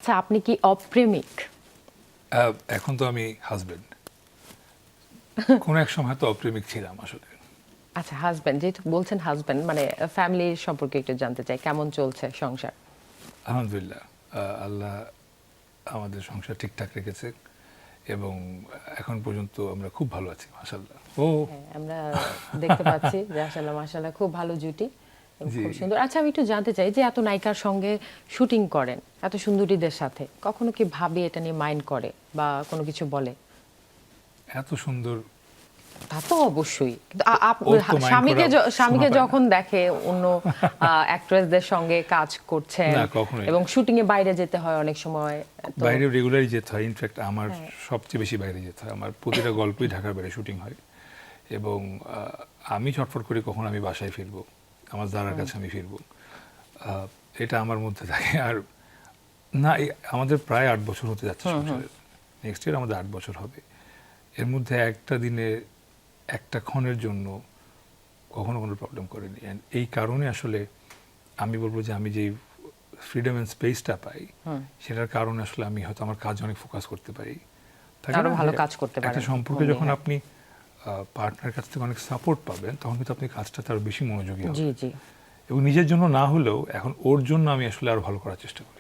আচ্ছা, আপনি কি অপ্রেমিক? এখন তো আমি হাজবেন্ড। কোন এক সময় তো অপ্রেমিক ছিলাম আসলে। আচ্ছা, হাজবেন্ড, যেহেতু বলছেন হাজবেন্ড, মানে ফ্যামিলির সম্পর্কে একটু জানতে চাই, কেমন চলছে সংসার? আলহামদুলিল্লাহ, আল্লাহ আমাদের সংসার ঠিকঠাক রেখেছে এবং এখন পর্যন্ত আমরা খুব ভালো আছি, মাশাআল্লাহ। হ্যাঁ, আমরা দেখতে পাচ্ছি যে আসলে মাশাআল্লাহ খুব ভালো জুটি এবং জি। খুব সুন্দর। আচ্ছা, আমি একটু জানতে চাই যে এত নায়িকার সঙ্গে শুটিং করেন, এত সুন্দরীদের সাথে, কখনো কি ভাবি এটা নিয়ে মাইন্ড করে বা কোনো কিছু বলে? এত সুন্দর। তা তো অবশ্যই, কিন্তু ওর তো মাইন্ড স্বামীকে করা শোভা পায় না। যখন দেখে অন্য অ্যাক্ট্রেসদের সঙ্গে কাজ করছেন না, কখনোই এবং না। শুটিং এ বাইরে যেতে হয় অনেক সময়, তো বাইরে রেগুলারই যেতে হয়। ইনফ্যাক্ট আমার হ্যাঁ। সবচেয়ে বেশি বাইরে যেতে হয়। আমার প্রতিটা গল্পই ঢাকার বাইরে শুটিং হয় এবং আমি ছটফট করি কখন আমি বাসায় ফিরবো, আমার জারার কাছে আমি ফিরবো। এটা আমার মধ্যে থাকে। আর না, আমাদের প্রায় 8 বছর হতে যাচ্ছে সংসারের। নেক্সট ইয়ার আমাদের 8 বছর হবে। এর মধ্যে একটা দিনে একটা ক্ষণের জন্য কখনো কোনো প্রবলেম করেনি। And এই কারণে আসলে আমি বলবো যে আমি যে ফ্রিডম অ্যান্ড স্পেসটা পাই, সেটার কারণে আসলে আমি হয়তো আমার কাজ অনেক ফোকাস করতে পারি। থাকে আরো না ভালো যে কাজ করতে পারেন। একটা সম্পর্কে মনে যখন হয়। আপনি পার্টনার কাছ থেকে অনেক সাপোর্ট পাবেন, তখন কিন্তু আপনি কাজটাতে আরো বেশি মনোযোগী জি হবেন। জি। এবং নিজের জন্য না হলেও এখন ওর জন্য আমি আসলে আরো ভালো করার চেষ্টা করি।